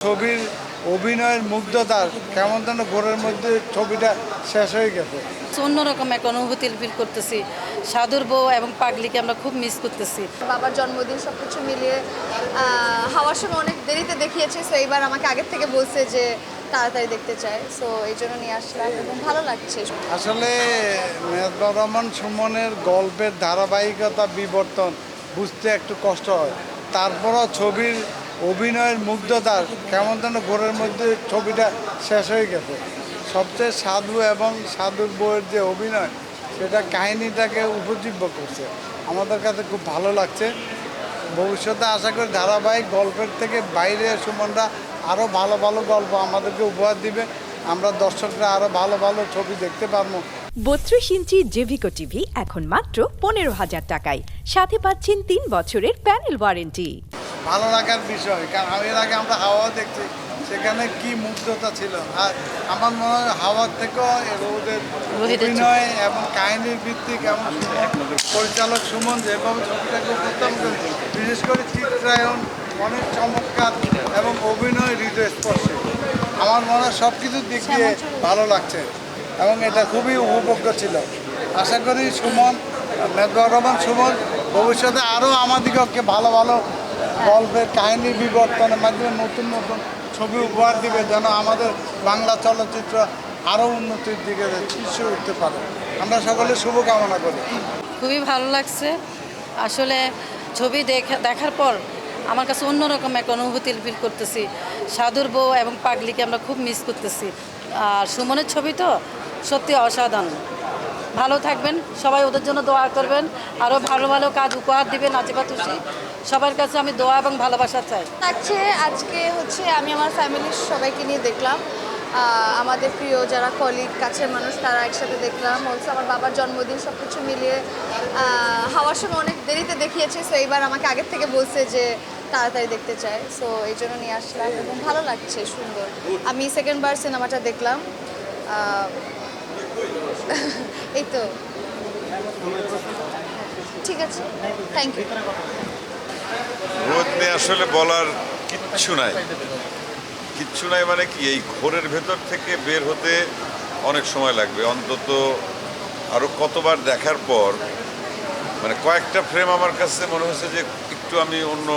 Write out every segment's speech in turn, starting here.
ছবির অভিনয়ের মুগ্ধতা কেমন যেন ঘোরের মধ্যে ছবিটা শেষ হয়ে গেছে। অন্যরকম এক অনুভূতি ফিল করতেছি। সাধুর বউ এবং পাগলিকে আমরা খুব মিস করতেছি। বাবার জন্মদিন সব কিছু মিলিয়ে হাওয়ার সময় অনেক দেরিতে দেখিয়েছে, সো এইবার আমাকে আগের থেকে বলছে যে তাড়াতাড়ি দেখতে চায়, সো এই জন্য নিয়ে আসলাম এবং ভালো লাগছে। আসলে মেজবাহুর রহমান সুমনের গল্পের ধারাবাহিকতা বিবর্তন বুঝতে একটু কষ্ট হয়, তারপরও ছবির অভিনয়ের মুগ্ধতা কেমন যেন ঘোরের মধ্যে ছবিটা শেষ হয়ে গেছে। সবচেয়ে সাধু এবং সাধুর বউয়ের যে অভিনয়, সেটা কাহিনীটাকে উপজীব্য করছে। আমাদের কাছে খুব ভালো লাগছে। ভবিষ্যতে আশা করি ধারাবাহিক গল্পের থেকে বাইরে সুমনরা আরও ভালো ভালো গল্প আমাদেরকে উপহার দিবে। আমরা দর্শকরা আরও ভালো ভালো ছবি দেখতে পারবো। 32 ইঞ্চি জেভিকো টিভি এখন মাত্র 15,000 টাকায়, সাথে পাচ্ছেন 3 বছরের প্যানেল ওয়ারেন্টি। ভালো লাগার বিষয়, কারণ এর আগে আমরা হাওয়া দেখছি, সেখানে কি মুগ্ধতা ছিল। আর আমার মনে হয় হাওয়ার থেকেও রোদের অভিনয় এবং কাহিনীর ভিত্তিক এবং পরিচালক সুমন যেভাবে ছবিটাকে উপস্থাপন করেছে, বিশেষ করে চিত্রায়ন অনেক চমৎকার এবং অভিনয় হৃদয়স্পর্শী। আমার মনে হয় সব কিছুর দিক দিয়ে ভালো লাগছে এবং এটা খুবই উপভোগ্য ছিল। আশা করি সুমন, মেজবাহুর রহমান সুমন ভবিষ্যতে আরও আমাদিগকে ভালো ভালো গল্পের কাহিনী বিবর্তনের মাধ্যমে নতুন নতুন ছবি উপহার দিবে, যেন আমাদের বাংলা চলচ্চিত্র আরও উন্নতির দিকে শীর্ষে উঠতে পারে। আমরা সকলে শুভকামনা করি। খুবই ভালো লাগছে। আসলে ছবি দেখার পর আমার কাছে অন্যরকম এক অনুভূতি ফিল করতেছি। সাধুর বউ এবং পাগলিকে আমরা খুব মিস করতেছি। আর সুমনের ছবি তো সত্যি অসাধারণ। ভালো থাকবেন সবাই, ওদের জন্য দোয়া করবেন, আরও ভালো ভালো কাজ উপহার দিবেন। আজিবা তুষি সবার কাছে আমি দোয়া এবং ভালোবাসা চাই। আজকে আমি আমার ফ্যামিলির সবাইকে নিয়ে দেখলাম, আমাদের প্রিয় যারা কলিগ, কাছের মানুষ, তারা একসাথে দেখলাম। অলসো আমার বাবার জন্মদিন সব কিছু মিলিয়ে হাওয়ার সময় অনেক দেরিতে দেখিয়েছে, সো এইবার আমাকে আগের থেকে বলছে যে তাড়াতাড়ি দেখতে চায়, সো এই জন্য নিয়ে আসলাম এবং ভালো লাগছে, সুন্দর। আমি সেকেন্ডবার সিনেমাটা দেখলাম। এই তো, ঠিক আছে, থ্যাংক ইউ। রোদ নিয়ে আসলে বলার কিচ্ছু নাই, কিচ্ছু নাই মানে কি, এই ঘোরের ভেতর থেকে বের হতে অনেক সময় লাগবে। অন্তত আরও কতবার দেখার পর মানে কয়েকটা ফ্রেম আমার কাছে মনে হচ্ছে যে একটু আমি অন্য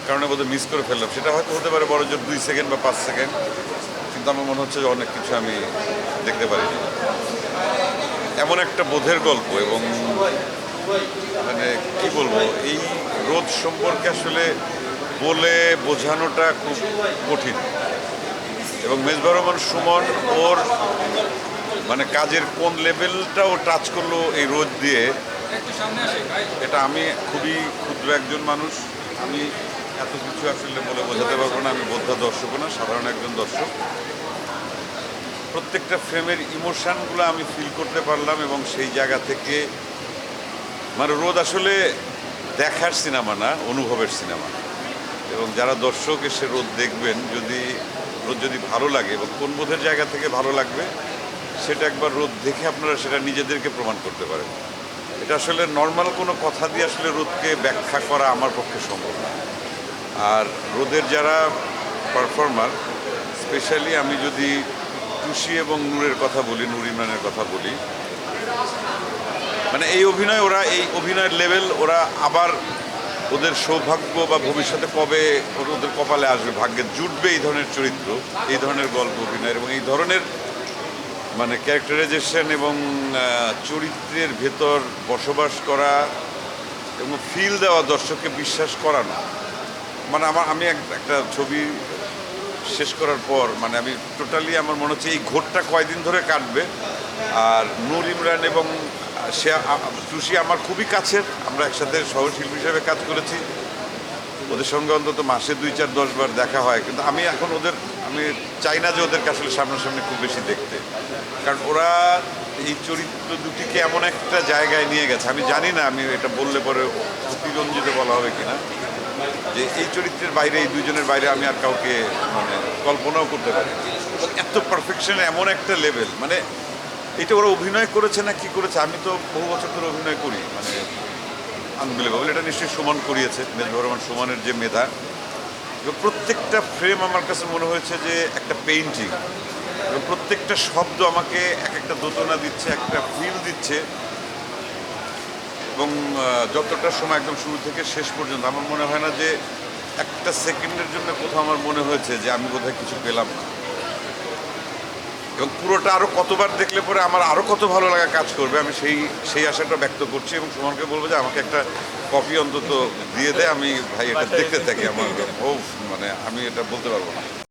কারণে বোধহয় মিস করে ফেললাম। সেটা হয়তো হতে পারে বড় জোর 2 সেকেন্ড বা 5 সেকেন্ড, কিন্তু আমার মনে হচ্ছে যে অনেক কিছু আমি দেখতে পারিনি। এমন একটা বোধের গল্প এবং মানে কি বলবো, এই রোদ সম্পর্কে আসলে বলে বোঝানোটা খুব কঠিন। এবং মেজবাহুর রহমান সুমন ওর মানে কাজের কোন লেভেলটাও টাচ করলো এই রোদ দিয়ে, এটা আমি খুবই ক্ষুদ্র একজন মানুষ, আমি এত কিছু আসলে বলে বোঝাতে পারবো না। আমি বোদ্ধা দর্শকও না, সাধারণ একজন দর্শক। প্রত্যেকটা ফ্রেমের ইমোশানগুলো আমি ফিল করতে পারলাম এবং সেই জায়গা থেকে মানে রোদ আসলে দেখার সিনেমা না, অনুভবের সিনেমা। এবং যারা দর্শক এসে রোদ দেখবেন, রোদ যদি ভালো লাগে এবং কোন বোধের জায়গা থেকে ভালো লাগবে, সেটা একবার রোদ দেখে আপনারা সেটা নিজেদেরকে প্রমাণ করতে পারেন। এটা আসলে নর্মাল কোনো কথা দিয়ে আসলে রোদকে ব্যাখ্যা করা আমার পক্ষে সম্ভব না। আর রোদের যারা পারফর্মার, স্পেশালি আমি যদি টুসি এবং নূরের কথা বলি, নূর ইমরানের কথা বলি, মানে এই অভিনয়ের লেভেল ওরা আবার ওদের সৌভাগ্য বা ভবিষ্যতে কবে ওদের কপালে আসবে, ভাগ্যে জুটবে এই ধরনের চরিত্র, এই ধরনের গল্প অভিনয় এবং এই ধরনের মানে ক্যারেক্টারাইজেশন এবং চরিত্রের ভেতর বসবাস করা এবং ফিল দেওয়া, দর্শককে বিশ্বাস করানো। মানে আমি একটা ছবি শেষ করার পর মানে আমি টোটালি আমার মনে হচ্ছে এই ঘোরটা কয়দিন ধরে কাটবে। আর নূর ইমরান এবং টুসি আমার খুবই কাছের, আমরা একসাথে সহশিল্পী হিসেবে কাজ করেছি। ওদের সঙ্গে অন্তত মাসে 2, 4, 10 বার দেখা হয়, কিন্তু আমি এখন আমি চাই না যে ওদেরকে আসলে সামনাসামনি খুব বেশি দেখতে, কারণ ওরা এই চরিত্র দুটিকে এমন একটা জায়গায় নিয়ে গেছে। আমি জানি না, আমি এটা বললে পরে অতিরঞ্জিত বলা হবে কিনা, যে এই চরিত্রের বাইরে, এই দুজনের বাইরে আমি আর কাউকে মানে কল্পনাও করতে পারি। এত পারফেকশন, এমন একটা লেভেল, মানে এটা ওরা অভিনয় করেছে না কি করেছে, আমি তো বহু বছর ধরে অভিনয় করি, মানে আনবিলিভেবল। এটা নিশ্চয়ই সুমন করিয়েছে, মেজবাহুর রহমান সুমনের যে মেধা এবং প্রত্যেকটা ফ্রেম আমার কাছে মনে হয়েছে যে একটা পেইন্টিং, এবং প্রত্যেকটা শব্দ আমাকে এক একটা দোতনা দিচ্ছে, একটা ফিল দিচ্ছে। এবং যতটা সময় একদম শুরু থেকে শেষ পর্যন্ত আমার মনে হয় না যে একটা সেকেন্ডের জন্য কোথাও আমার মনে হয়েছে যে আমি বোধহয় কিছু পেলাম না। এবং পুরোটা আরও কতবার দেখলে পরে আমার আরও কত ভালো লাগা কাজ করবে, আমি সেই আশাটা ব্যক্ত করছি। এবং সুমনকে বলবো যে আমাকে একটা কপি অন্তত দিয়ে দেয়, আমি ভাই এটা দেখতে থাকি। আমার মানে আমি এটা বলতে পারবো না।